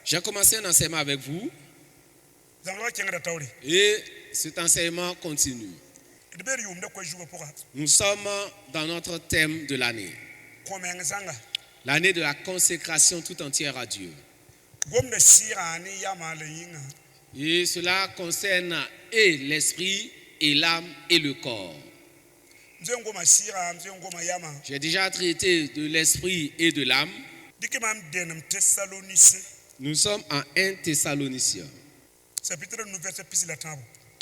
J'ai commencé un enseignement avec vous et cet enseignement continue. Nous sommes dans notre thème de l'année. L'année de la consécration tout entière à Dieu. Et cela concerne et l'esprit, et l'âme, et le corps. J'ai déjà traité de l'esprit et de l'âme. Nous sommes en 1 Thessaloniciens.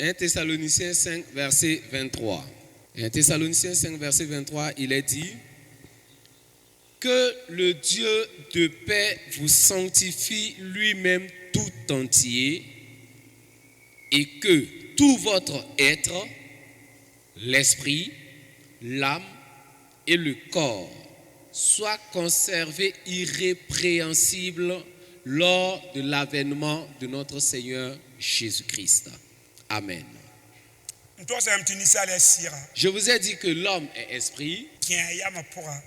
1 Thessaloniciens 5, verset 23. 1 Thessaloniciens 5, verset 23, il est dit: que le Dieu de paix vous sanctifie lui-même tout entier, et que tout votre être, l'esprit, l'âme et le corps, soit conservé irrépréhensible lors de l'avènement de notre Seigneur Jésus-Christ. Amen. Je vous ai dit que l'homme est esprit,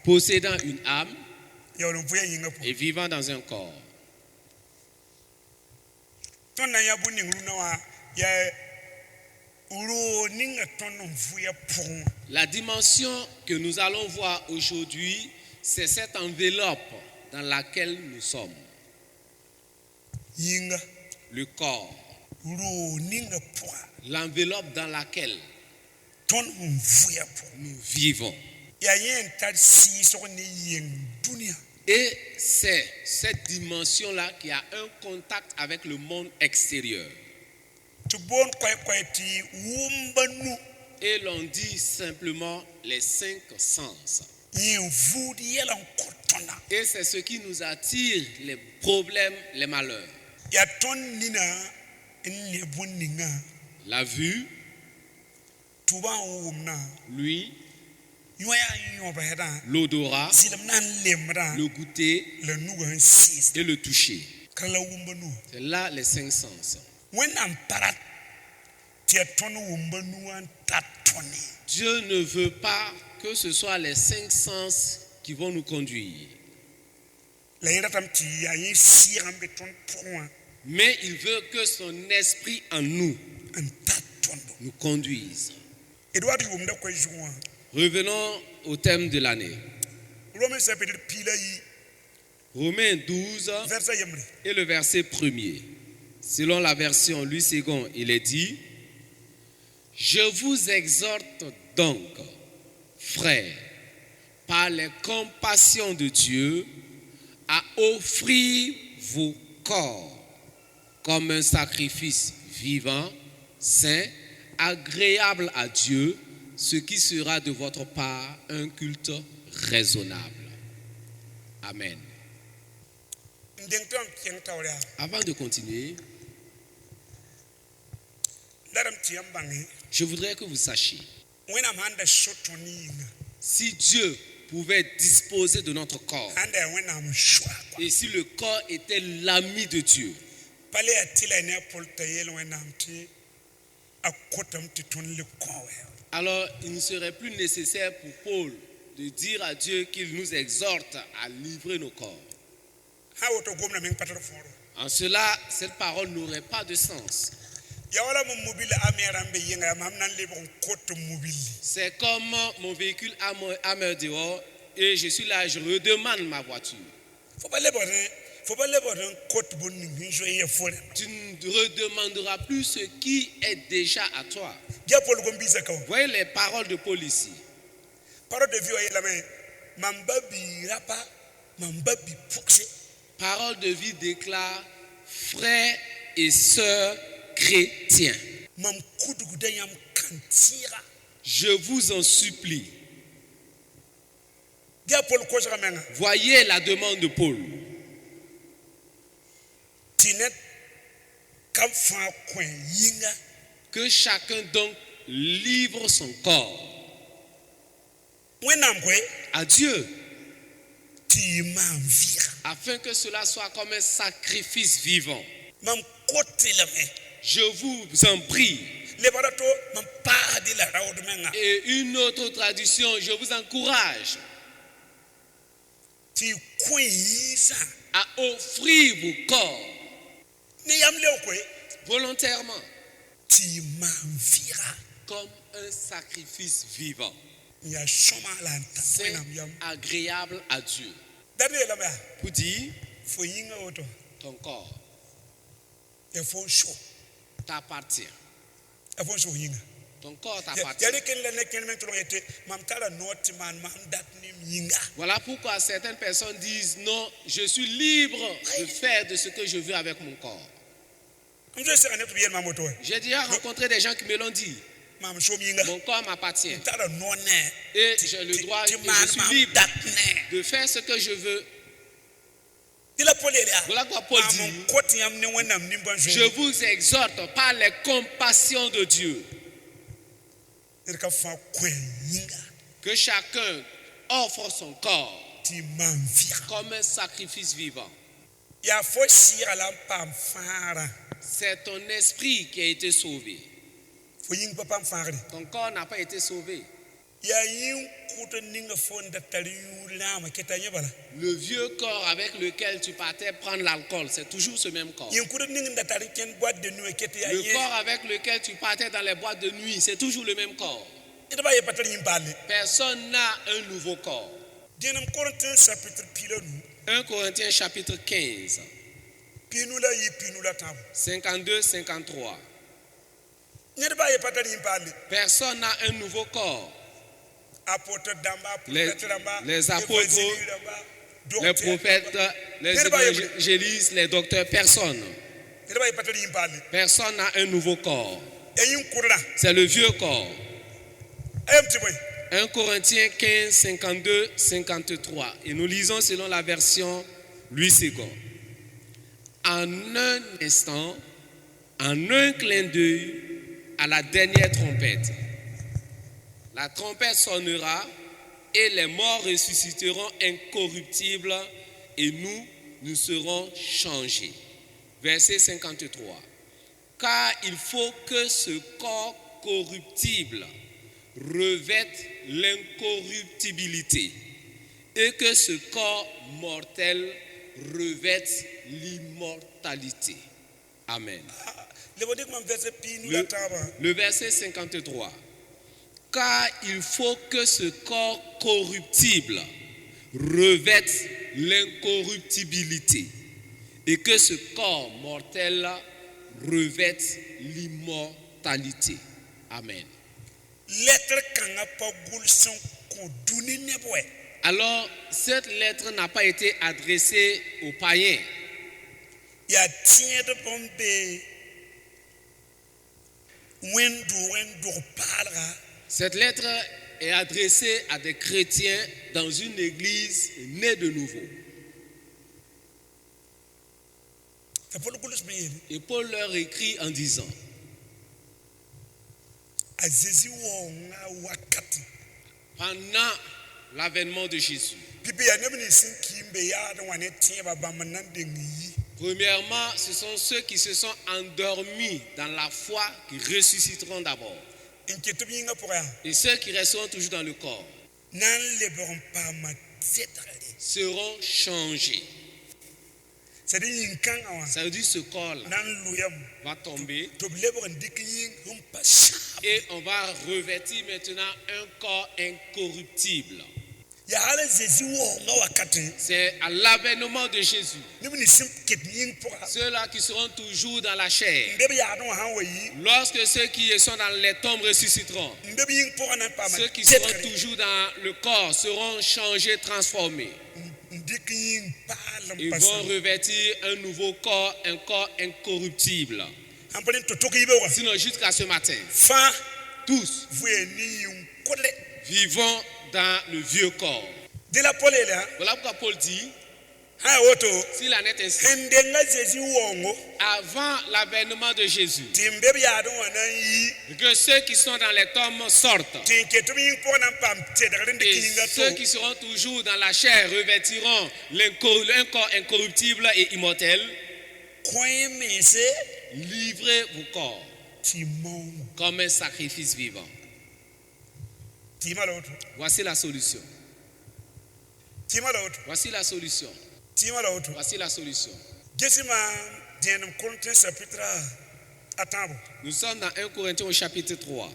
possédant une âme et vivant dans un corps. La dimension que nous allons voir aujourd'hui, c'est cette enveloppe dans laquelle nous sommes. Le corps. L'enveloppe dans laquelle nous vivons. Et c'est cette dimension-là qui a un contact avec le monde extérieur. Et l'on dit simplement les 5 sens. Et c'est ce qui nous attire, les problèmes, les malheurs. La vue, l'ouïe, l'odorat, le goûter et le toucher. C'est là les 5 sens. Dieu ne veut pas que ce soit les 5 sens qui vont nous conduire. Mais il veut que son esprit en nous nous conduise. Revenons au thème de l'année. Romains 12 et le verset 1er. Selon la version Louis II, il est dit: je vous exhorte donc, frères, par les compassions de Dieu, à offrir vos corps comme un sacrifice vivant, saint, agréable à Dieu, ce qui sera de votre part un culte raisonnable. Amen. Avant de continuer, je voudrais que vous sachiez, si Dieu pouvait disposer de notre corps, et si le corps était l'ami de Dieu, alors il ne serait plus nécessaire pour Paul de dire à Dieu qu'il nous exhorte à livrer nos corps. En cela, cette parole n'aurait pas de sens. C'est comme mon véhicule à me dehors et je suis là, je redemande ma voiture. Tu ne redemanderas plus ce qui est déjà à toi. Voyez les paroles de Paul ici. Parole de vie déclare: frères et sœurs chrétiens, je vous en supplie. Voyez la demande de Paul. Que chacun donc livre son corps à Dieu, afin que cela soit comme un sacrifice vivant. Je vous en prie. Et une autre traduction, je vous encourage à offrir vos corps volontairement comme un sacrifice vivant. C'est agréable à Dieu. Pour dire, ton corps t'appartient. Ton corps t'appartient. Voilà pourquoi certaines personnes disent non, je suis libre de faire de ce que je veux avec mon corps. J'ai déjà rencontré des gens qui me l'ont dit. Mon corps m'appartient. Et j'ai le droit, je suis libre de faire ce que je veux. Voilà quoi Paul dit. Je vous exhorte par les compassions de Dieu que chacun offre son corps comme un sacrifice vivant. C'est ton esprit qui a été sauvé. Ton corps n'a pas été sauvé. Le vieux corps avec lequel tu partais prendre l'alcool, c'est toujours ce même corps. Le corps avec lequel tu partais dans les boîtes de nuit, c'est toujours le même corps. Personne n'a un nouveau corps. 1 Corinthiens chapitre 15, 52-53. Personne n'a un nouveau corps. Les apôtres, les prophètes, les évangélistes, les docteurs, personne. Personne n'a un nouveau corps. C'est le vieux corps. 1 Corinthiens 15, 52-53. Et nous lisons selon la version Louis II. En un instant, en un clin d'œil, à la dernière trompette, la trompette sonnera et les morts ressusciteront incorruptibles et nous serons changés. Verset 53. Car il faut que ce corps corruptible revête l'incorruptibilité et que ce corps mortel revête l'immortalité. Amen. Le verset 53. Car il faut que ce corps corruptible revête l'incorruptibilité et que ce corps mortel revête l'immortalité. Amen. Alors, cette lettre n'a pas été adressée aux païens. Cette lettre est adressée à des chrétiens dans une église née de nouveau. Et Paul leur écrit en disant: pendant l'avènement de Jésus, premièrement, ce sont ceux qui se sont endormis dans la foi qui ressusciteront d'abord. Et ceux qui resteront toujours dans le corps seront changés. Ça veut dire ce corps-là va tomber et on va revêtir maintenant un corps incorruptible. C'est à l'avènement de Jésus. Ceux-là qui seront toujours dans la chair. Lorsque ceux qui sont dans les tombes ressusciteront, ceux qui seront toujours dans le corps seront changés, transformés. Ils vont revêtir un nouveau corps, un corps incorruptible. Sinon, jusqu'à ce matin, tous vivons dans le vieux corps. Voilà pourquoi Paul dit, s'il en est ainsi, avant l'avènement de Jésus, que ceux qui sont dans les tombes sortent, et ceux qui seront toujours dans la chair revêtiront un corps incorruptible et immortel. Livrez vos corps comme un sacrifice vivant. Voici la solution. Voici la solution. Voici la solution. Nous sommes dans 1 Corinthiens au chapitre 3.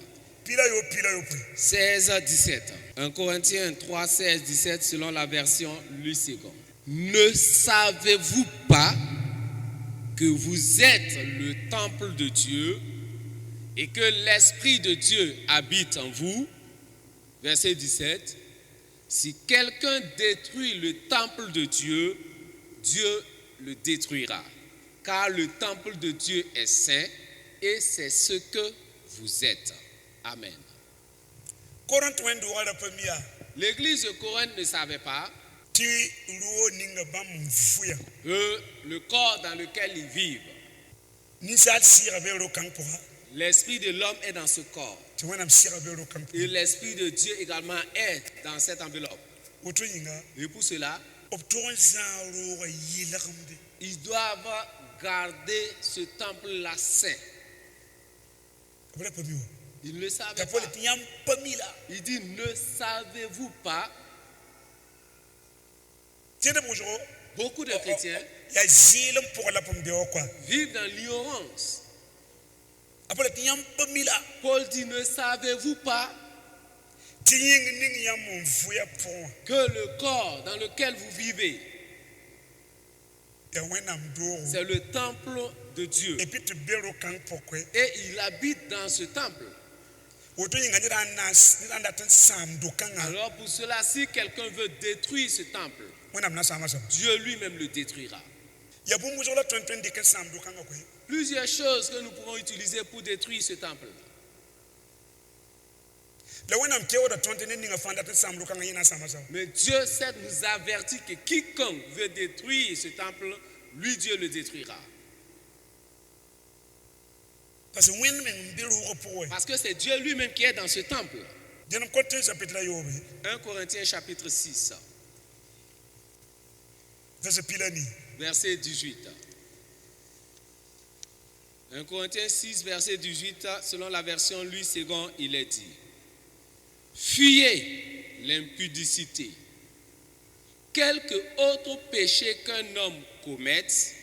16 à 17. 1 Corinthiens 3, 16, 17 selon la version Louis II. Ne savez-vous pas que vous êtes le temple de Dieu et que l'Esprit de Dieu habite en vous? Verset 17. Si quelqu'un détruit le temple de Dieu, Dieu le détruira. Car le temple de Dieu est saint et c'est ce que vous êtes. Amen. L'église de Corinthe ne savait pas que le corps dans lequel ils vivent, l'esprit de l'homme est dans ce corps. Et l'esprit de Dieu également est dans cette enveloppe. Et pour cela, ils doivent garder ce temple-là saint. Ils ne le savaient pas. Il dit, ne savez-vous pas? Beaucoup de chrétiens vivent dans l'ignorance. Paul dit, ne savez-vous pas que le corps dans lequel vous vivez, c'est le temple de Dieu. Et il habite dans ce temple. Alors pour cela, si quelqu'un veut détruire ce temple, Dieu lui-même le détruira. Plusieurs choses que nous pourrons utiliser pour détruire ce temple. Mais Dieu sait nous avertir que quiconque veut détruire ce temple, lui Dieu le détruira. Parce que c'est Dieu lui-même qui est dans ce temple. 1 Corinthiens chapitre 6. Verset 18. 1 Corinthiens 6, verset 18, selon la version Louis II, il est dit: fuyez l'impudicité. Quelque autre péché qu'un homme commette,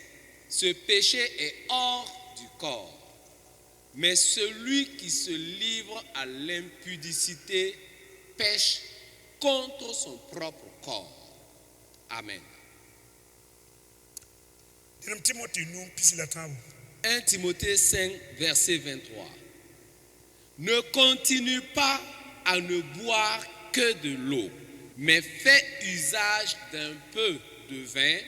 ce péché est hors du corps. Mais celui qui se livre à l'impudicité pêche contre son propre corps. Amen. 1 Timothée 5, verset 23. Ne continue pas à ne boire que de l'eau, mais fais usage d'un peu de vin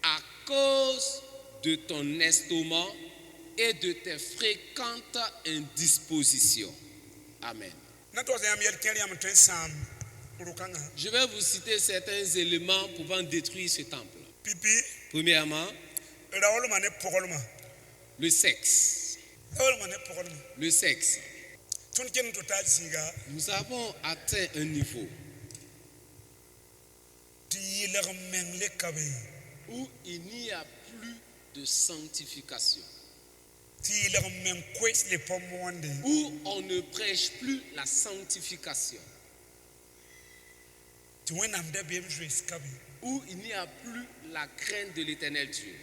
à cause de ton estomac et de tes fréquentes indispositions. Amen. Je vais vous citer certains éléments pouvant détruire ce temple. Premièrement, le sexe. Le sexe. Nous avons atteint un niveau où il n'y a plus de sanctification. Où on ne prêche plus la sanctification. Où il n'y a plus la crainte de l'Éternel Dieu.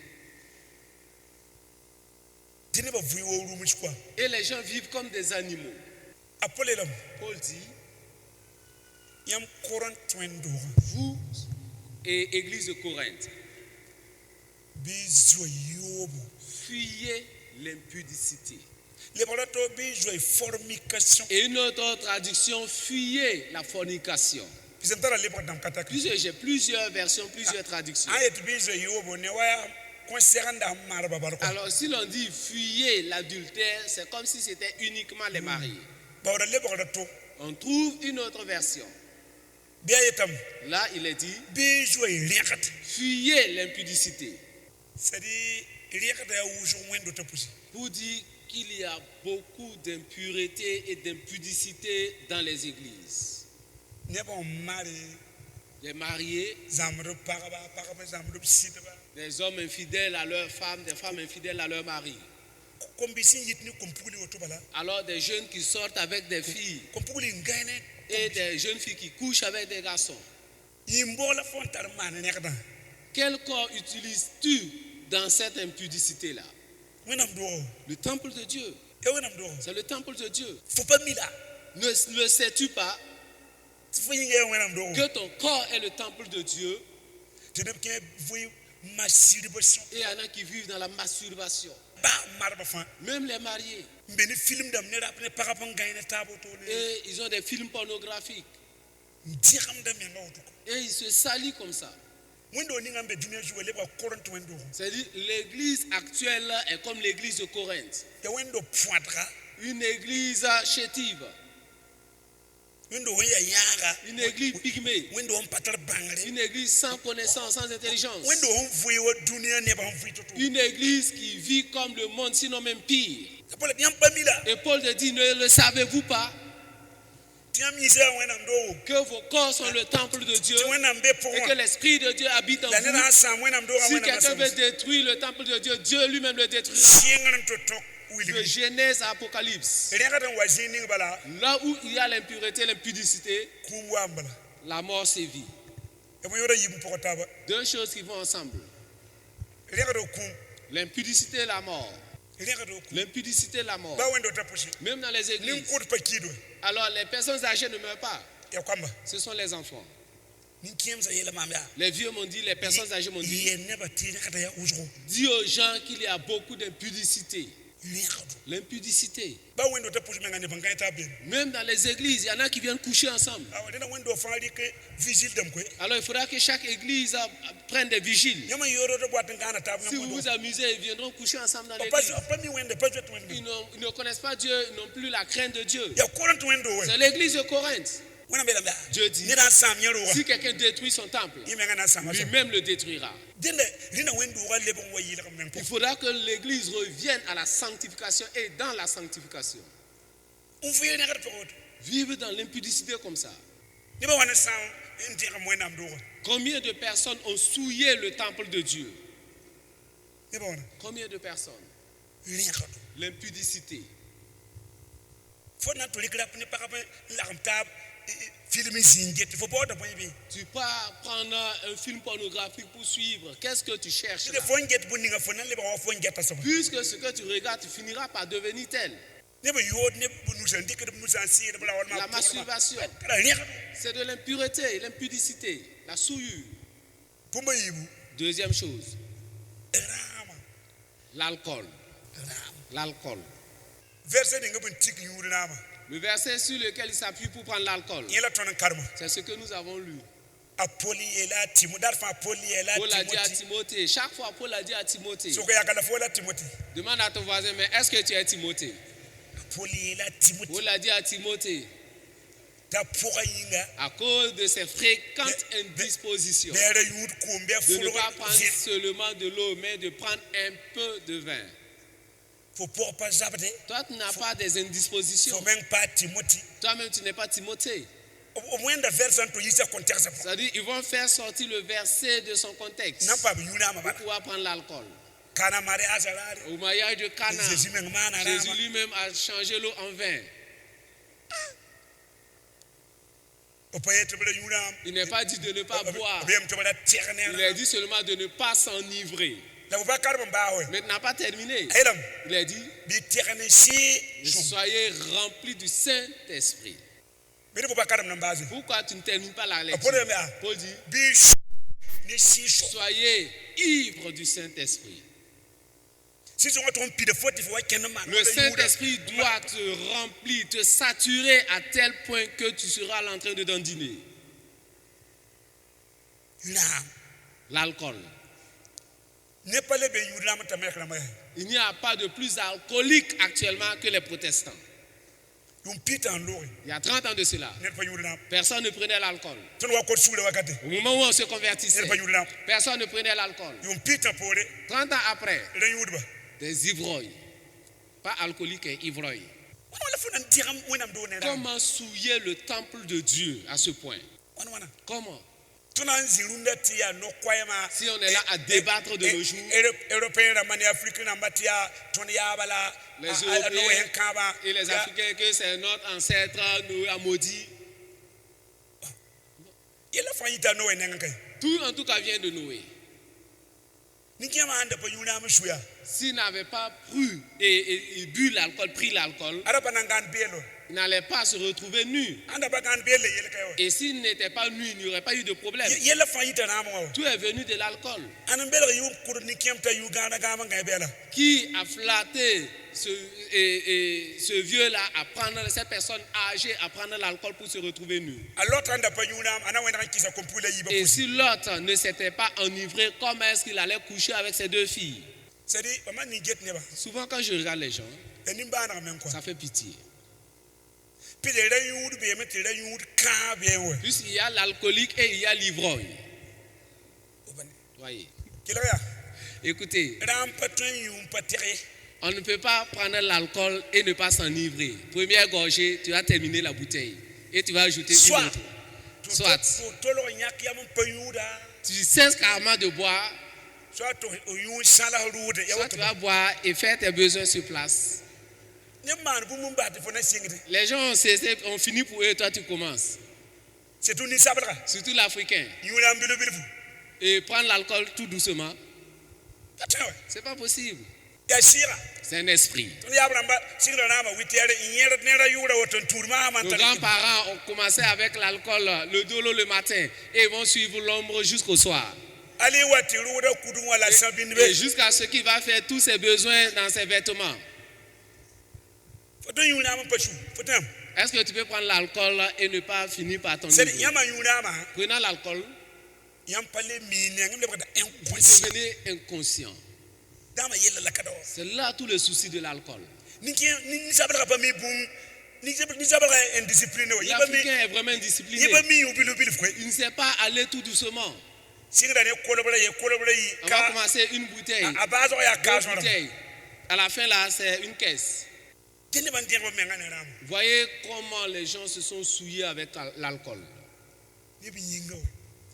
Et les gens vivent comme des animaux. Paul dit: vous et Église de Corinthe, fuyez l'impudicité. Et une autre traduction, fuyez la fornication. J'ai plusieurs versions, plusieurs traductions. Alors si l'on dit fuyez l'adultère, c'est comme si c'était uniquement les mariés. On trouve une autre version. Là il est dit fuyez l'impudicité. Pour dire qu'il y a beaucoup d'impureté et d'impudicité dans les églises. Les mariés, des hommes infidèles à leurs femmes, des femmes infidèles à leurs maris. Alors des jeunes qui sortent avec des filles et des jeunes filles qui couchent avec des garçons. Quel corps utilises-tu dans cette impudicité-là? Le temple de Dieu. C'est le temple de Dieu. Ne sais-tu pas que ton corps est le temple de Dieu? Et il y en a qui vivent dans la masturbation. Même les mariés. Et ils ont des films pornographiques. Et ils se salissent comme ça. C'est-à-dire l'église actuelle est comme l'église de Corinthe. Une église chétive. Une église pygmée. Une église sans connaissance, sans intelligence. Une église qui vit comme le monde, sinon même pire. Et Paul te dit, ne le savez-vous pas que vos corps sont le temple de Dieu et que l'Esprit de Dieu habite en vous? Si quelqu'un veut détruire le temple de Dieu, Dieu lui-même le détruira. De Genèse à Apocalypse. Là où il y a l'impureté, l'impudicité, la mort sévit. Deux choses qui vont ensemble. L'impudicité et la mort. L'impudicité et la mort. Même dans les églises. Alors les personnes âgées ne meurent pas. Ce sont les enfants. Les vieux m'ont dit, les personnes âgées m'ont dit, dis aux gens qu'il y a beaucoup d'impudicité. L'impudicité. Même dans les églises, il y en a qui viennent coucher ensemble. Alors il faudra que chaque église prenne des vigiles. Si vous vous amusez, ils viendront coucher ensemble dans l'église. Ils ne connaissent pas Dieu, ils n'ont plus la crainte de Dieu. C'est l'église de Corinthe. Dieu dit, si quelqu'un détruit son temple, lui-même le détruira. Il faudra que l'église revienne à la sanctification et dans la sanctification. Vivre dans l'impudicité comme ça. Combien de personnes ont souillé le temple de Dieu? Combien de personnes? L'impudicité. Tu pars prendre un film pornographique pour suivre. Qu'est-ce que tu cherches là? Puisque ce que tu regardes, tu finiras par devenir tel. La masturbation, c'est de l'impureté, l'impudicité, la souillure. Deuxième chose, l'alcool. L'alcool. Le verset sur lequel il s'appuie pour prendre l'alcool, c'est ce que nous avons lu. Paul a dit à Timothée, chaque fois Paul a dit à Timothée, demande à ton voisin, mais est-ce que tu es Timothée? Paul a dit à Timothée, à cause de ses fréquentes indispositions, de ne pas prendre seulement de l'eau, mais de prendre un peu de vin. Toi, tu n'as pas des indispositions. Toi-même, tu n'es pas Timothée. C'est-à-dire, ils vont faire sortir le verset de son contexte pour pouvoir prendre l'alcool. Au mariage de Cana, Jésus lui-même a changé l'eau en vin. Il n'est pas dit de ne pas boire. Il a dit seulement de ne pas s'enivrer. Mais il n'a pas terminé. Il a dit, soyez remplis du Saint-Esprit. Pourquoi tu ne termines pas la lecture? Paul dit, soyez ivres du Saint-Esprit. Le Saint-Esprit doit te remplir, te saturer à tel point que tu seras en train de dandiner. L'alcool. Il n'y a pas de plus alcoolique actuellement que les protestants. Il y a 30 ans de cela, personne ne prenait l'alcool. Au moment où on se convertissait, personne ne prenait l'alcool. 30 ans après, des ivrognes. Pas alcooliques et ivrognes. Comment souiller le temple de Dieu à ce point? Comment? Si on est là à débattre de nos jours, les Européens et les Africains, que c'est notre ancêtre, nous a maudit. Tout en tout cas vient de Noé. S'il n'avait pas pris et bu l'alcool, pris l'alcool, il n'allait pas se retrouver nu. Et s'il n'était pas nu, il n'y aurait pas eu de problème. Tout est venu de l'alcool. Qui a flatté ce vieux-là à prendre, cette personne âgée à prendre l'alcool pour se retrouver nu? Et si l'autre ne s'était pas enivré, comment est-ce qu'il allait coucher avec ses deux filles? Souvent quand je regarde les gens, ça fait pitié. Puisqu'il y a l'alcoolique et il y a l'ivrogne. Voyez. Écoutez, on ne peut pas prendre l'alcool et ne pas s'enivrer. Première gorgée, tu vas terminer la bouteille et tu vas ajouter une autre. Soit tu cesses carrément de boire, soit tu vas boire et faire tes besoins sur place. Les gens ont cessé, ont fini pour eux et toi tu commences. Surtout l'Africain. Et prendre l'alcool tout doucement, c'est pas possible. C'est un esprit. Nos grands-parents ont commencé avec l'alcool, le dolo le matin, et vont suivre l'ombre jusqu'au soir. Et jusqu'à ce qu'il va faire tous ses besoins dans ses vêtements. Est-ce que tu peux prendre l'alcool et ne pas finir par ton niveau? Prenant l'alcool, vous devenez inconscient. C'est là tout le souci de l'alcool. L'Africain est vraiment indiscipliné. Il ne sait pas aller tout doucement. On va commencer une bouteille, deux bouteilles. À la fin là, c'est une caisse. Voyez comment les gens se sont souillés avec l'alcool.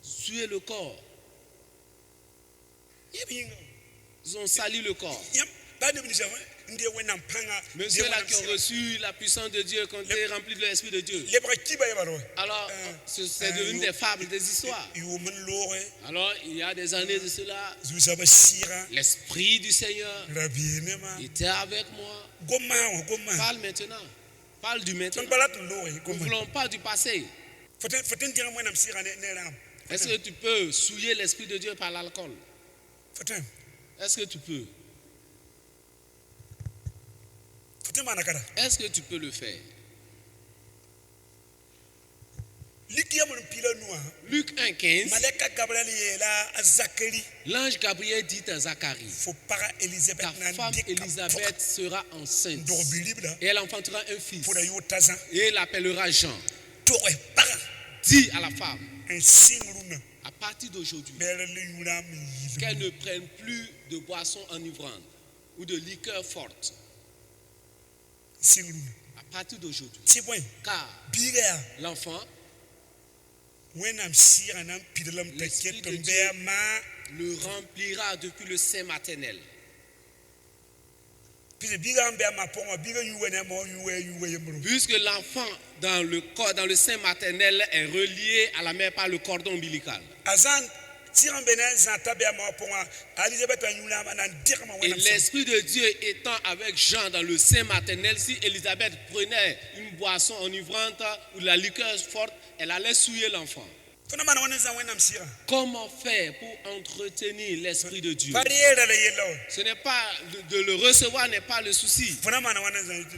Souiller le corps. Ils ont sali le corps. Mais ceux-là qui ont reçu la puissance de Dieu, quand ils étaient remplis de l'Esprit de Dieu, alors c'est devenu des fables, des histoires. Alors il y a des années de cela, l'Esprit du Seigneur était avec moi. Parle maintenant. Parle du maintenant. Nous ne voulons pas du passé. Est-ce que tu peux souiller l'Esprit de Dieu par l'alcool? Est-ce que tu peux? Est-ce que tu peux le faire? Luc 1,15. L'ange Gabriel dit à Zacharie: ta femme Élisabeth sera enceinte et elle enfantera un fils et elle l'appellera Jean. Dis à la femme, à partir d'aujourd'hui, qu'elle ne prenne plus de boissons enivrantes ou de liqueurs fortes. À partir d'aujourd'hui, car l'enfant, l'Esprit de Dieu le remplira depuis le sein maternel. Puisque l'enfant dans le corps, dans le sein maternel est relié à la mère par le cordon ombilical. Et l'Esprit de Dieu étant avec Jean dans le sein maternel, si Élisabeth prenait une boisson enivrante ou de la liqueur forte, elle allait souiller l'enfant. Comment faire pour entretenir l'Esprit de Dieu? Ce n'est pas de le recevoir n'est pas le souci,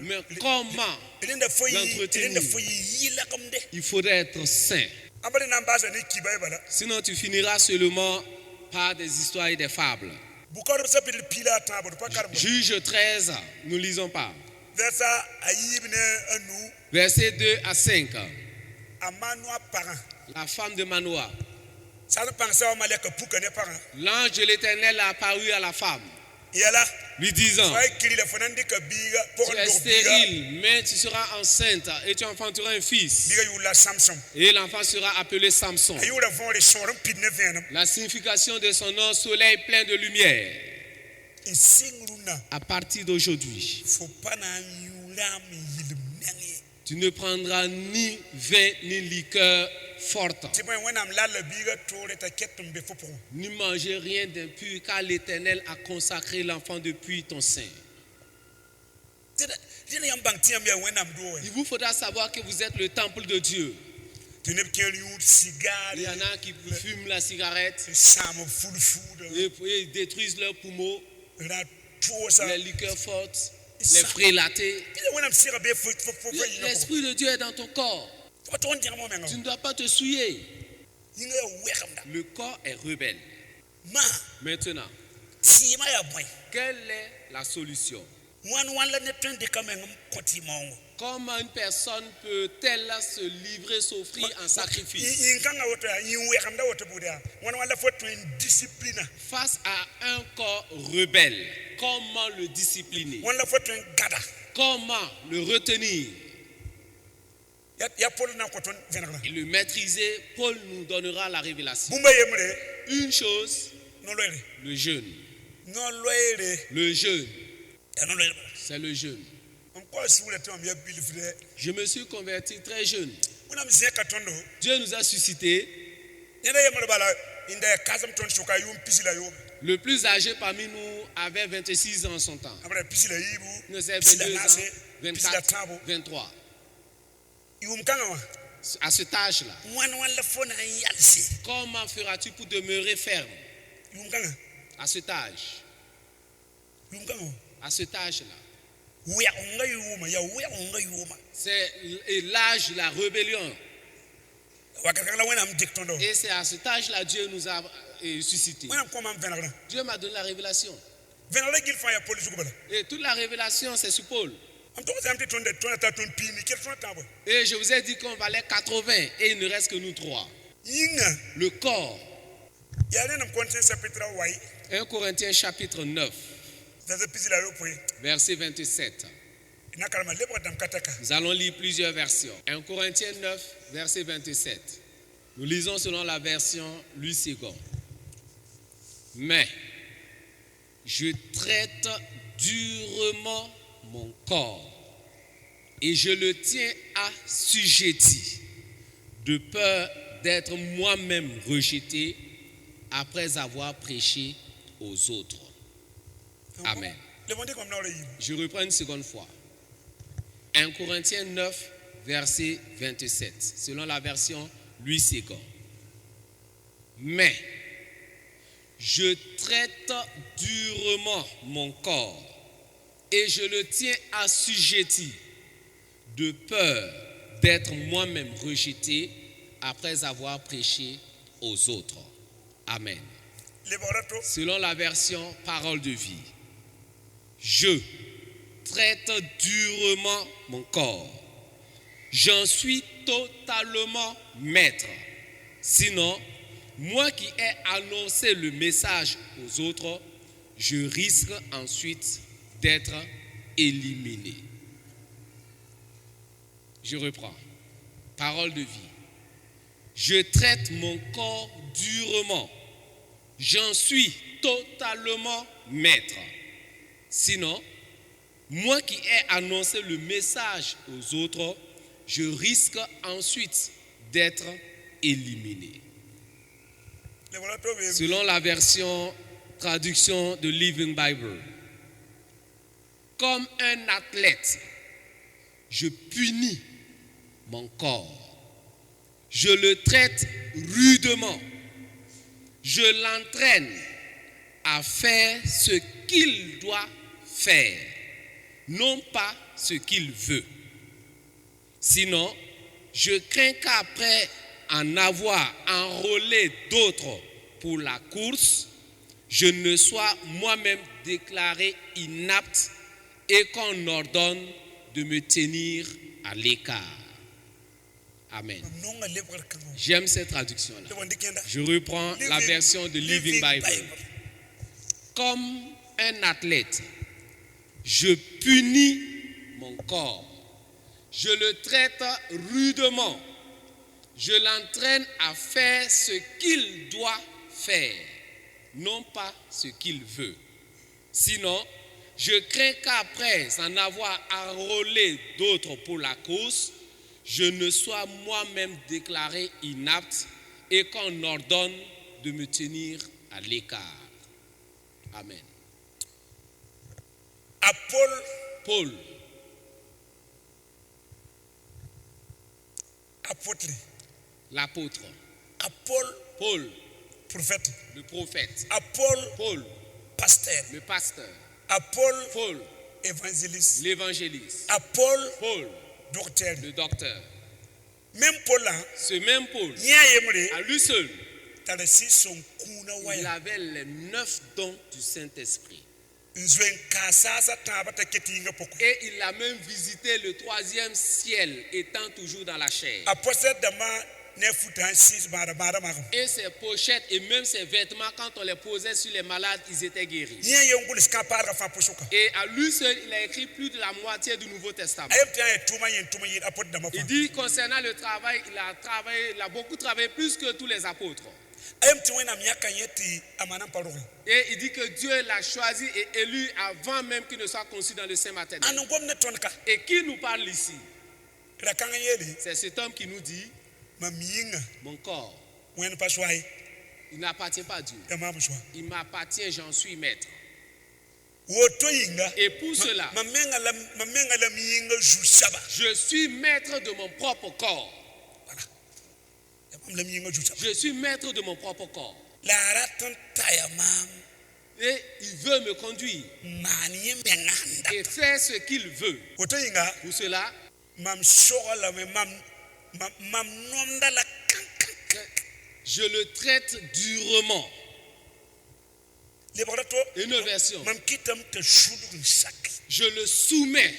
mais comment l'entretenir? Il faudrait être saint. Sinon tu finiras seulement par des histoires et des fables. Juge 13, nous ne lisons pas. Versets 2 à 5. La femme de Manoah. L'ange de l'Éternel a apparu à la femme, lui disant: tu es stérile, mais tu seras enceinte et tu enfanteras un fils. Et l'enfant sera appelé Samson. La signification de son nom, soleil plein de lumière. À partir d'aujourd'hui, tu ne prendras ni vin ni liqueur forte. Ne mangez rien d'impur car l'Éternel a consacré l'enfant depuis ton sein. Il vous faudra savoir que vous êtes le temple de Dieu. Il y en a qui fument la cigarette et détruisent leurs poumons, les liqueurs fortes, les frélatés. L'Esprit de Dieu est dans ton corps. Tu ne dois pas te souiller. Le corps est rebelle. Maintenant, quelle est la solution? Comment une personne peut-elle se livrer, s'offrir en sacrifice face à un corps rebelle? Comment le discipliner? Comment le retenir et le maîtriser? Paul nous donnera la révélation. Une chose, le jeûne. Le jeûne. C'est le jeûne. Je me suis converti très jeune. Dieu nous a suscité. Le plus âgé parmi nous avait 26 ans en son temps. Nous avons 22 ans, 24, 23. À cet âge-là, comment feras-tu pour demeurer ferme? À cet âge. À cet âge-là. C'est l'âge de la rébellion. Et c'est à cet âge-là Dieu nous a suscité. Dieu m'a donné la révélation. Et toute la révélation, c'est sur Paul. Et je vous ai dit qu'on valait 80 et il ne reste que nous 3. Le corps. 1 Corinthiens chapitre 9. Verset 27. Nous allons lire plusieurs versions. 1 Corinthiens 9, verset 27. Nous lisons selon la version Louis II. Mais je traite durement mon corps et je le tiens assujetti de peur d'être moi-même rejeté après avoir prêché aux autres. Amen. Je reprends une seconde fois. 1 Corinthiens 9, verset 27, selon la version Louis II. Mais je traite durement mon corps et je le tiens assujetti de peur d'être moi-même rejeté après avoir prêché aux autres. Amen. Selon la version Parole de vie. Je traite durement mon corps. J'en suis totalement maître. Sinon, moi qui ai annoncé le message aux autres, je risque ensuite d'être éliminé. Je reprends. Parole de vie. Je traite mon corps durement. J'en suis totalement maître. Sinon, moi qui ai annoncé le message aux autres, je risque ensuite d'être éliminé. Selon la version traduction de Living Bible, comme un athlète, je punis mon corps. Je le traite rudement. Je l'entraîne à faire ce qu'il doit faire, non pas ce qu'il veut. Sinon, je crains qu'après en avoir enrôlé d'autres pour la course, je ne sois moi-même déclaré inapte et qu'on ordonne de me tenir à l'écart. Amen. J'aime cette traduction-là. Je reprends la version de Living Bible. Comme un athlète, je punis mon corps. Je le traite rudement. Je l'entraîne à faire ce qu'il doit faire, non pas ce qu'il veut. Sinon, je crains qu'après en avoir enrôlé d'autres pour la course, je ne sois moi-même déclaré inapte et qu'on ordonne de me tenir à l'écart. Amen. Paul, l'apôtre. Paul, prophète. le prophète. Paul, pasteur. Le pasteur. Paul, évangéliste. L'évangéliste. Paul, docteur. Le docteur. Même Paul, ce même Paul, à lui seul, il avait les 9 dons du Saint-Esprit. Et il a même visité le 3e ciel, étant toujours dans la chair. Et ses pochettes et même ses vêtements, quand on les posait sur les malades, ils étaient guéris. Et à lui seul, il a écrit plus de la moitié du Nouveau Testament. Il dit concernant le travail, il a beaucoup travaillé, plus que tous les apôtres. Et il dit que Dieu l'a choisi et élu avant même qu'il ne soit conçu dans le sein maternel. Et qui nous parle ici? C'est cet homme qui nous dit: mon corps, il n'appartient pas à Dieu. Il m'appartient, j'en suis maître. Et pour cela, je suis maître de mon propre corps. Je suis maître de mon propre corps. Et il veut me conduire et faire ce qu'il veut. Pour cela, je le traite durement. Une version: je le soumets.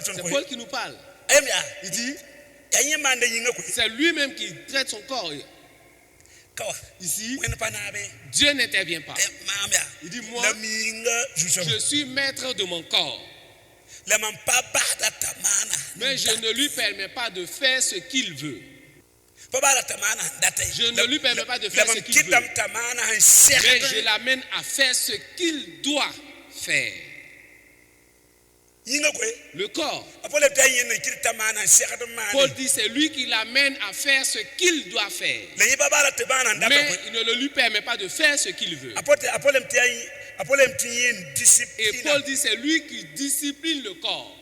C'est Paul qui nous parle. Il dit, c'est lui-même qui traite son corps. Ici, Dieu n'intervient pas. Il dit, moi, je suis maître de mon corps. Mais je ne lui permets pas de faire ce qu'il veut. Je ne lui permets pas de faire ce qu'il veut. Mais je l'amène à faire ce qu'il doit faire. Le corps. Paul dit, c'est lui qui l'amène à faire ce qu'il doit faire. Mais il ne lui permet pas de faire ce qu'il veut. Et Paul dit, c'est lui qui discipline le corps.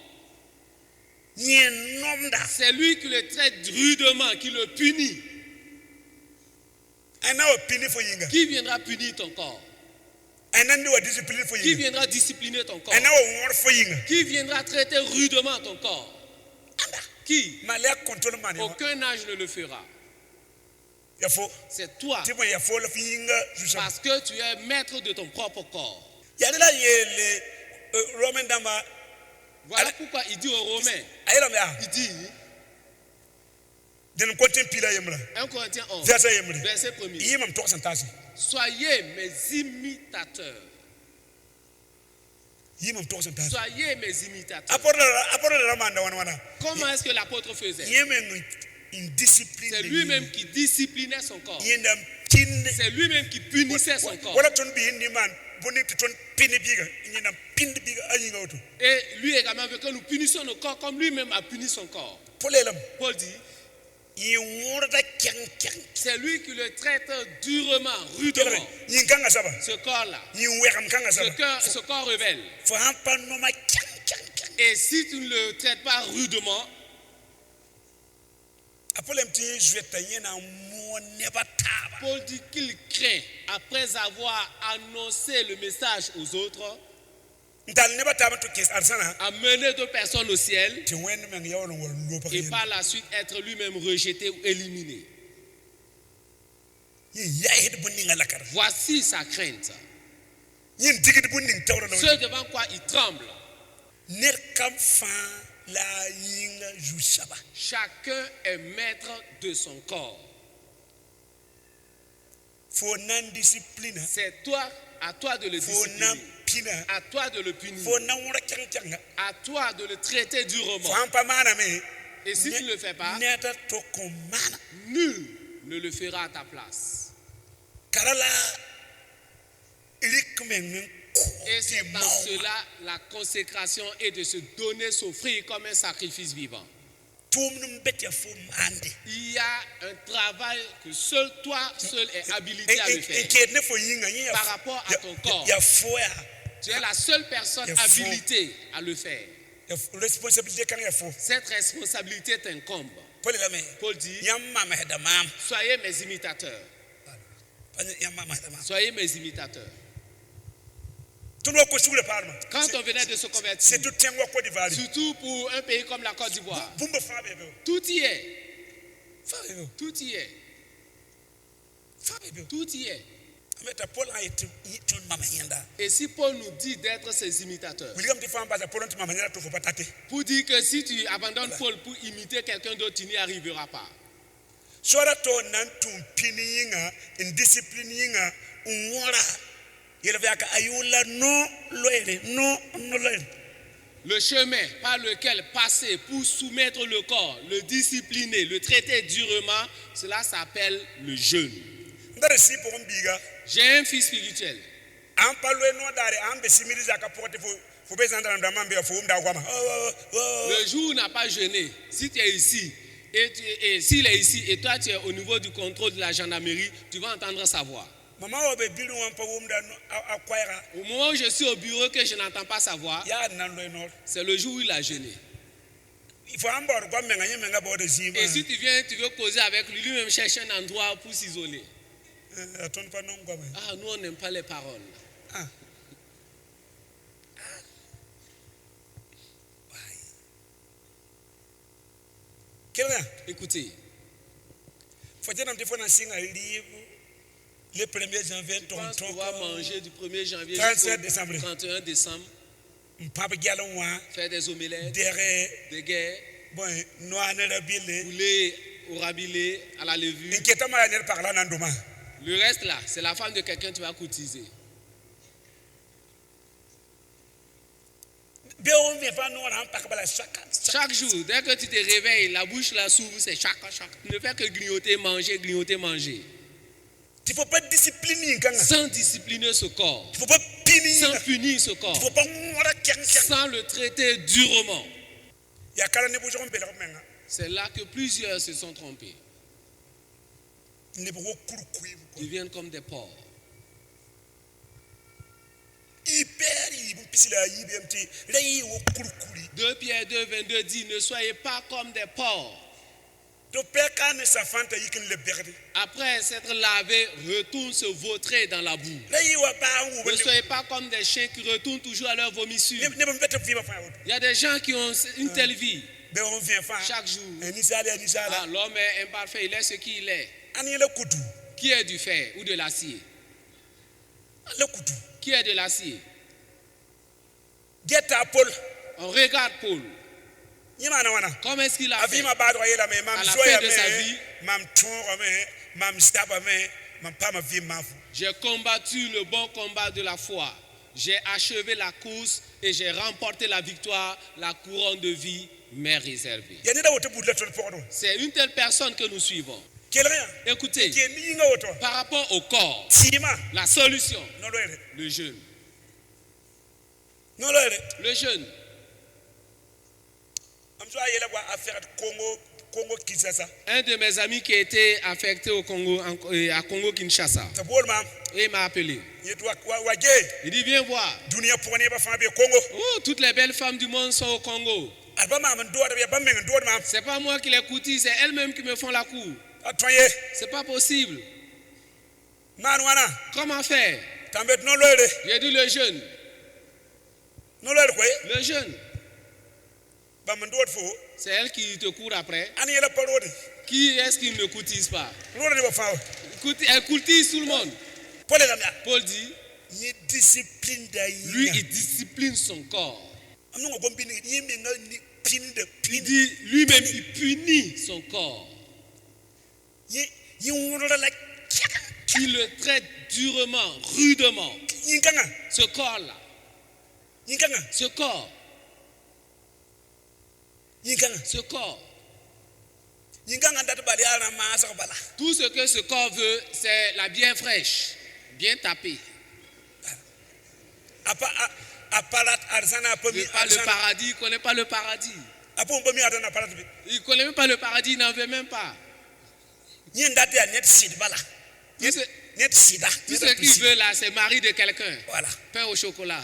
C'est lui qui le traite rudement, qui le punit. Qui viendra punir ton corps? Qui viendra discipliner ton corps? Qui viendra traiter rudement ton corps? Qui? Aucun âge ne le fera. C'est toi. Parce que tu es maître de ton propre corps. Voilà pourquoi il dit aux Romains, il dit, 1 Corinthiens 11, verset 1er, soyez mes imitateurs. Soyez mes imitateurs. Comment est-ce que l'apôtre faisait? C'est lui-même qui disciplinait son corps. C'est lui-même qui punissait son corps. Et lui également veut que nous punissions nos corps comme lui-même a puni son corps. Paul dit, c'est lui qui le traite durement, rudement. Ce corps-là, ce corps rebelle. Et si tu ne le traites pas rudement, Paul dit qu'il craint, après avoir annoncé le message aux autres, à mener 2 personnes au ciel et par la suite être lui-même rejeté ou éliminé. Voici sa crainte. Ce devant quoi il tremble. Chacun est maître de son corps. C'est toi, à toi de le discipliner. À toi de le punir. À toi de le traiter durement. Et si tu ne le fais pas, nul ne le fera à ta place. Et c'est dans cela la consécration est de se donner, s'offrir comme un sacrifice vivant. Il y a un travail que seul toi seul est habilité à le faire. Par rapport à ton corps, tu es la seule personne habilitée à le faire. Cette responsabilité t'incombe. Paul dit, soyez mes imitateurs. Soyez mes imitateurs. Quand on venait de se convertir, surtout pour un pays comme la Côte d'Ivoire, tout y est. Tout y est. Tout y est. Et si Paul nous dit d'être ses imitateurs, pour dire que si tu abandonnes Paul pour imiter quelqu'un d'autre, tu n'y arriveras pas. Le chemin par lequel passer pour soumettre le corps, le discipliner, le traiter durement, cela s'appelle le jeûne. J'ai un fils spirituel. Le jour où n'a pas jeûné, si tu es ici, et s'il est ici, et toi tu es au niveau du contrôle de la gendarmerie, tu vas entendre sa voix. Au moment où je suis au bureau que je n'entends pas sa voix, c'est le jour où il a jeûné. Et si tu viens, tu veux causer avec lui, lui-même cherche un endroit pour s'isoler. Ah, nous on n'aime pas les paroles. Écoutez. Le 1er janvier, on va manger du 1er janvier jusqu'au 31 décembre. Faire des omelettes, des guerres, poulet au rabilé, à la levure. Le reste là, c'est la femme de quelqu'un que tu vas courtiser. Chaque jour, dès que tu te réveilles, la bouche là s'ouvre, c'est chaque. Tu ne fais que grignoter, manger, grignoter, manger. Il ne faut pas discipliner. Sans discipliner ce corps. Il ne faut pas punir. Sans punir ce corps. Il ne faut pas sans le traiter durement. C'est là que plusieurs se sont trompés. Ils deviennent comme des porcs. 2 Pierre 2, 22 dit, ne soyez pas comme des porcs. Après s'être lavé, retourne se vautrer dans la boue. Ne soyez pas comme des chiens qui retournent toujours à leur vomissure. Il y a des gens qui ont une telle vie. Chaque jour. L'homme est imparfait, il est ce qu'il est. Qui est du fer ou de l'acier? Qui est de l'acier? On regarde Paul. Comment est-ce qu'il a fait? À la fin de sa vie, j'ai combattu le bon combat de la foi. J'ai achevé la course et j'ai remporté la victoire. La couronne de vie m'est réservée. C'est une telle personne que nous suivons. Écoutez, par rapport au corps, la solution, le jeûne. Le jeûne. Un de mes amis qui était affecté au Congo, à Congo-Kinshasa, et il m'a appelé. Il dit, viens voir. Oh, toutes les belles femmes du monde sont au Congo. C'est pas moi qui les courtise, c'est elles-mêmes qui me font la cour. C'est pas possible. Comment faire? J'ai dit le jeûne. Le jeûne. C'est elle qui te court après. Qui est-ce qui ne courtise pas? Elle courtise tout le monde. Paul dit, lui il discipline son corps. Il dit lui-même il punit son corps. Il le traite durement, rudement. Ce corps-là. Ce corps. Ce corps. Tout ce que ce corps veut, c'est la bière fraîche, bien tapée. Le paradis, il ne connaît pas le paradis. Il ne connaît même pas le paradis, il n'en veut même pas. Tout ce qu'il veut là, c'est mari de quelqu'un. Voilà. Pain au chocolat.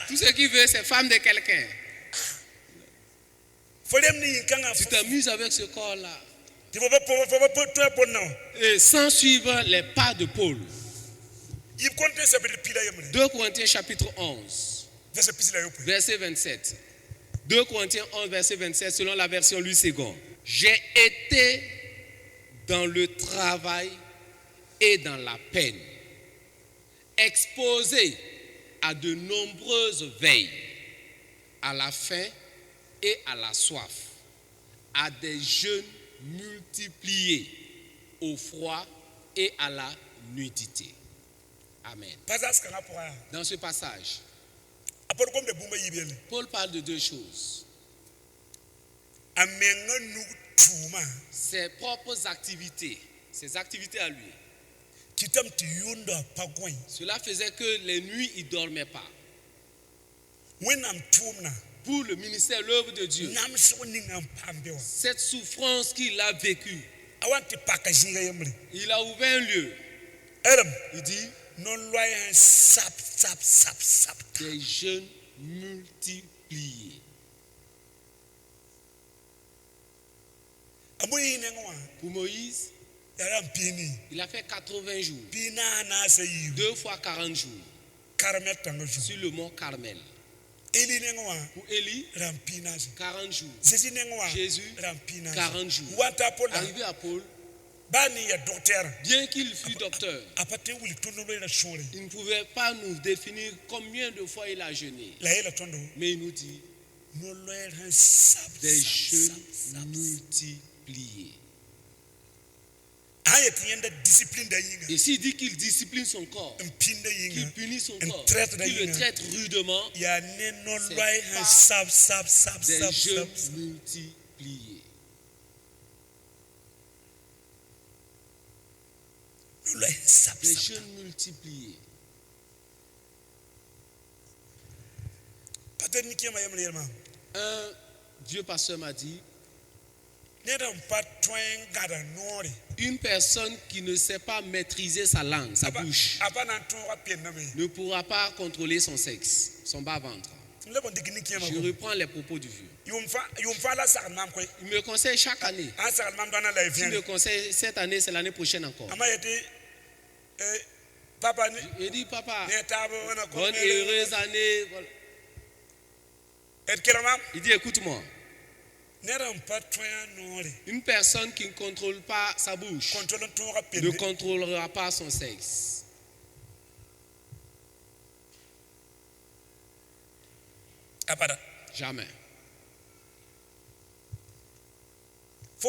Tout ce qu'il veut, c'est femme de quelqu'un. Tu t'amuses avec ce corps-là. Et sans suivre les pas de Paul. 2 Corinthiens chapitre 11, verset 27. 2 Corinthiens 11, verset 27, selon la version Louis II. J'ai été dans le travail et dans la peine, exposé à de nombreuses veilles, à la faim et à la soif, à des jeûnes multipliés, au froid et à la nudité. Amen. Dans ce passage, Paul parle de deux choses. Ses propres activités, ses activités à lui. Cela faisait que les nuits, il ne dormait pas. Pour le ministère, l'œuvre de Dieu, cette souffrance qu'il a vécue, il a ouvert un lieu. Il dit des jeûnes multipliés. Pour Moïse, il a fait 80 jours, 2 fois 40 jours, sur le mont Carmel. Pour Élie, 40 jours. Jésus, 40 jours. Arrivé à Paul, bien qu'il fût docteur, il ne pouvait pas nous définir combien de fois il a jeûné. Mais il nous dit des jeûnes multipliés. Et s'il dit qu'il discipline son corps, qu'il punit son corps, qu'il le traite rudement, c'est pas des jeûnes multipliés. Des jeûnes multipliés. Un Dieu pasteur m'a dit, une personne qui ne sait pas maîtriser sa langue, sa bouche, ne pourra pas contrôler son sexe, son bas-ventre. Je reprends les propos du vieux. Il me conseille chaque année. Il me conseille cette année, c'est l'année prochaine encore. Il dit, papa, bonne et heureuse année. Il dit, écoute-moi. Une personne qui ne contrôle pas sa bouche ne contrôlera pas son sexe. Jamais. Tu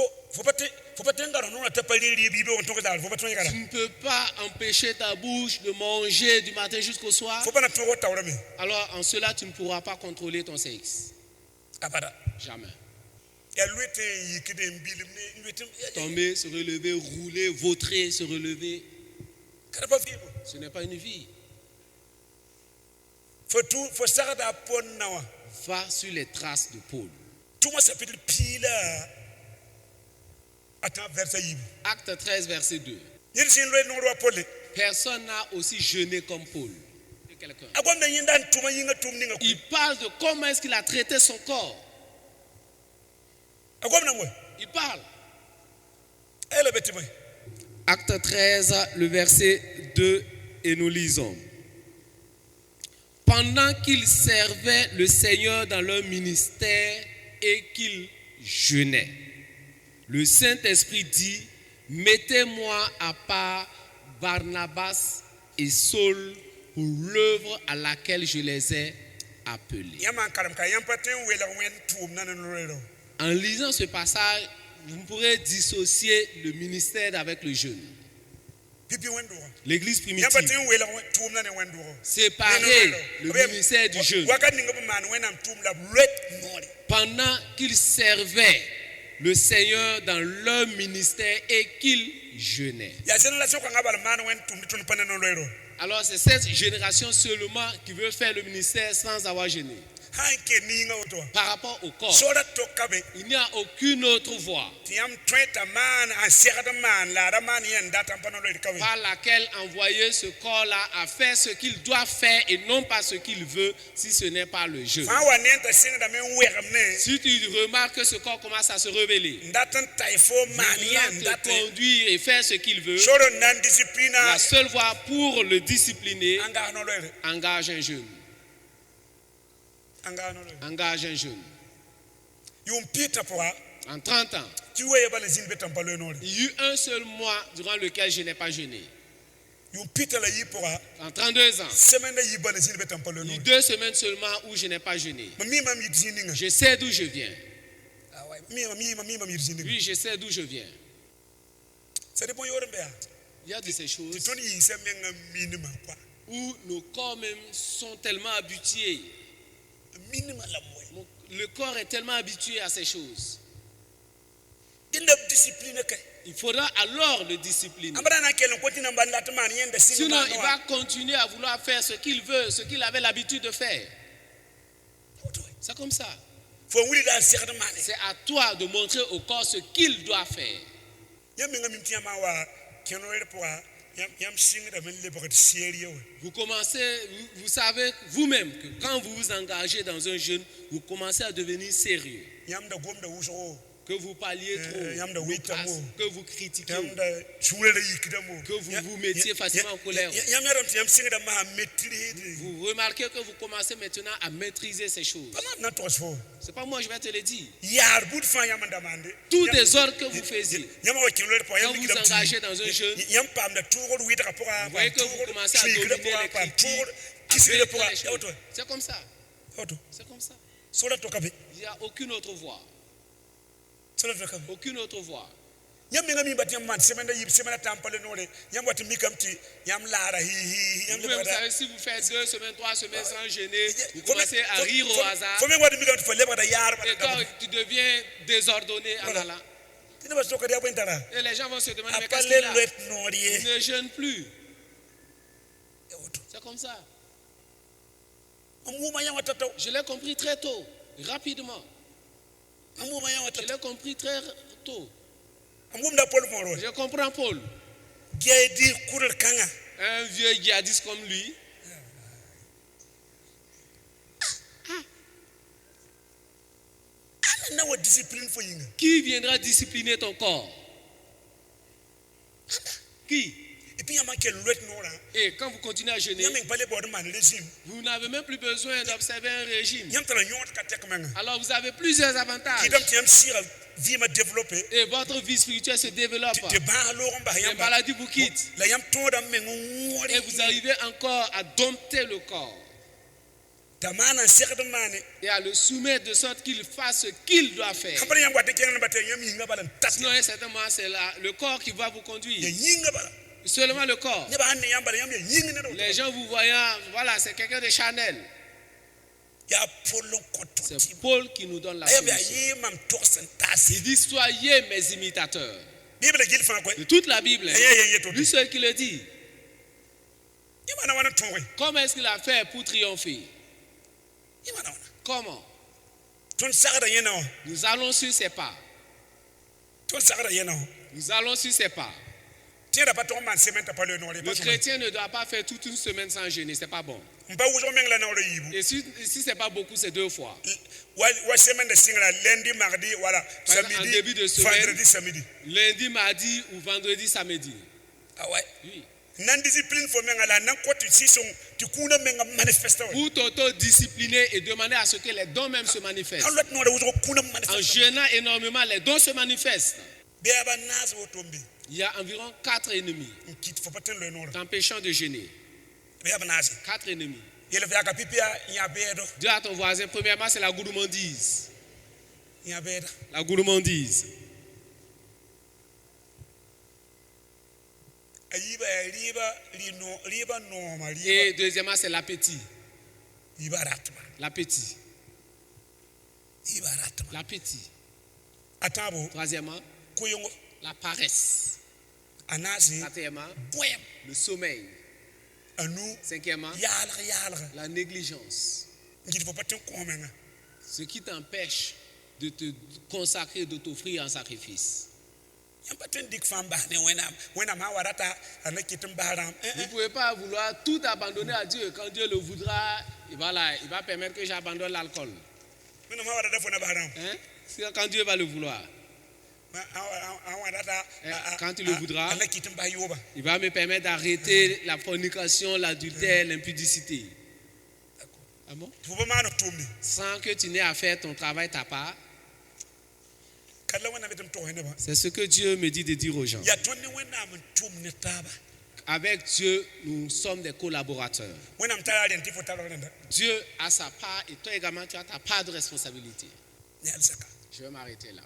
ne peux pas empêcher ta bouche de manger du matin jusqu'au soir. Alors en cela, tu ne pourras pas contrôler ton sexe. Jamais. Tomber, se relever, rouler, vautrer, se relever. Ce n'est pas une vie. Va sur les traces de Paul. Acte 13, verset 2. Personne n'a aussi jeûné comme Paul. Il parle de comment est-ce qu'il a traité son corps. Il parle. Acte 13, le verset 2, et nous lisons. Pendant qu'ils servaient le Seigneur dans leur ministère et qu'ils jeûnaient, le Saint-Esprit dit, mettez-moi à part Barnabas et Saul pour l'œuvre à laquelle je les ai appelés. En lisant ce passage, vous pourrez dissocier le ministère avec le jeûne. L'église primitive, séparer le ministère du jeûne. Pendant qu'ils servaient le Seigneur dans leur ministère et qu'ils jeûnaient. Alors c'est cette génération seulement qui veut faire le ministère sans avoir jeûné. hanke ninga oto Par rapport au corps, soda tokabe il n'y a aucune autre voie tiam tweta man an segada man la da man yen data pano le kabe par laquelle envoyer ce corps-là à faire ce qu'il doit faire et non pas ce qu'il veut, si ce n'est pas le jeûne. fa wa nenta singa men wegamne Si tu remarques que ce corps commence à se rebeller, ndatan taifo man yen vouloir te data conduire et faire ce qu'il veut, sodo nan disciplina la seule voie pour le discipliner, anga no le engage un jeûne. anga no le Engage un jeûne. yum pita poa En 30 ans, tu weye bala zin betam palo no le il y a eu un seul mois durant lequel je n'ai pas jeûné. yum pita la yi poa En 32 ans, semaine yi bala zin betam palo il y a no eu 2 semaines seulement où je n'ai pas jeûné. mi mam yi zininga Je sais d'où je viens. mi mam yi zininga Oui, je sais d'où je viens. ça dépend yore mbea Il y a de ces choses ti toni yi semenga minima quoi où nos corps même sont tellement habitués. minima la moy Le corps est tellement habitué à ces choses. dinda discipline kay Il faudra alors le discipliner. amara na kelen ko tina ban latman yenda Sinon, sinima il va continuer à vouloir faire ce qu'il veut, ce qu'il avait l'habitude de faire. C'est comme ça. fo wuli da segada man C'est à toi de montrer au corps ce qu'il doit faire. yamenga mimtia ma wa kenore poa yam singa men le bokati sérieux Vous commencez, vous savez vous-même que quand vous vous engagez dans un jeûne, vous commencez à devenir sérieux. yam da gom da uso Que vous parliez yam da trop, wita mo que vous critiquiez, yam da chule da yikida mo que vous vous mettiez facilement en colère. yam yaram yam singa da ma maîtrise Vous remarquez que vous commencez maintenant à maîtriser ces choses. pas na to so C'est pas moi, je vais te le dire. yar bud fa yam da mande Tous les ordres que vous faisiez, yam wa kenore poa quand yam vous likida vous engagez dans un jeûne, yam pam da tour wita ka poa vous voyez que vous commencez à dominer les critiques, à kisire faire poa les choses. C'est comme ça. auto C'est comme ça. soda to kabe Il n'y a aucune autre voie. soda to kabe Aucune autre voie. yam nga mi batim man semaine yi semaine tampale nore yam wat mi kamti yam lara hi yam Vous, le vous bada savez, si vous faites 2 semaines, 3 semaines sans jeûner, vous commencez à rire au hasard. faut me wat mi kamti fo le bada yar Et quand tu deviens désordonné en allant, tina ba sokari ya bentara et les gens vont se demander, mais apale qu'est-ce qu'il a? let noriye Il ne jeûne plus. C'est comme ça. amuma yam watato Je l'ai compris très tôt, rapidement. amuma yam Je watato l'ai compris très tôt. amum da pol moro Je comprends Paul, ge di kurul kanga un vieux djihadiste comme lui. na wa discipline fo yinga Qui viendra discipliner ton corps? Qui? et puis yam ken let nora Et quand vous continuez à jeûner, yam pale bod man régime vous n'avez même plus besoin d'observer un régime. yam tara nyot ka tek manga Alors vous avez plusieurs avantages. kidam tiam sira vie ma développer Et votre vie spirituelle se développe. te ba lo mba Les yam maladies vous quittent. la yam to da men ngori Et vous arrivez encore à dompter le corps tamana segada mane et à le soumettre de sorte qu'il fasse ce qu'il doit faire. kapare yam wate ken bate yam yinga balan tat Sinon, à un certain moment, c'est le corps qui va vous ya conduire. yinga bala Seulement le corps. ne ba hanne yam bala yam ya yinga ne Les gens vous voyant, voilà, c'est quelqu'un de Chanel. ya polo koto C'est Paul qui nous donne la ayam ya solution. yimam to sentasi Il dit, soyez mes imitateurs. bible gil fa ko De toute la Bible, hein, yeto lui seul qui le dit. yimana wana tonwe Comment est-ce qu'il a fait pour triompher? yimana wana Comment? ton sagara yena Nous allons sur ses pas. ton sagara yena Nous allons sur ses pas. tiens pas ton man semaine pas le nore Le chrétien ne doit pas faire toute une semaine sans jeûner, c'est pas bon. mba wujo mengla na yibu Et si c'est pas beaucoup, c'est 2 fois. wa semaine de singla lundi mardi voilà Par exemple, en samedi début de semaine, vendredi samedi lundi, mardi ou vendredi, samedi. ah ouais Oui. nan discipline fo mengala nan ko tu si son tu kuna menga manifesta Pour t'auto-discipliner et demander à ce que les dons même se manifestent. kan lot nore wujo kuna En manifesta jeûnant énormément, les dons se manifestent. be aba nas wo tombe Il y a environ 4 ennemis kit fo paten le nore t'empêchant de jeûner. be aba nas 4 ennemis. yele fa ka pipia ya bedo Dis à ton voisin, premièrement, c'est la gourmandise. ya bedo La gourmandise. ayiba liba no ma Et deuxièmement, c'est l'appétit. liba ratma L'appétit. liba ratma L'appétit. atabo Troisièmement, kuyongo la paresse. anasi Quatrièmement, boyem le sommeil. Cinquièmement, la négligence. Ce qui t'empêche de te consacrer, de t'offrir en sacrifice. Vous ne pouvez pas vouloir tout abandonner à Dieu. Quand Dieu le voudra, il va permettre que j'abandonne l'alcool. Hein? Quand Dieu va le vouloir. Quand il le voudra, il va me permettre d'arrêter la fornication, l'adultère, l'impudicité. Ah bon? Sans que tu n'aies à faire ton travail, ta part. C'est ce que Dieu me dit de dire aux gens. Avec Dieu, nous sommes des collaborateurs. Dieu a sa part et toi également, tu as ta part de responsabilité. Je vais m'arrêter là.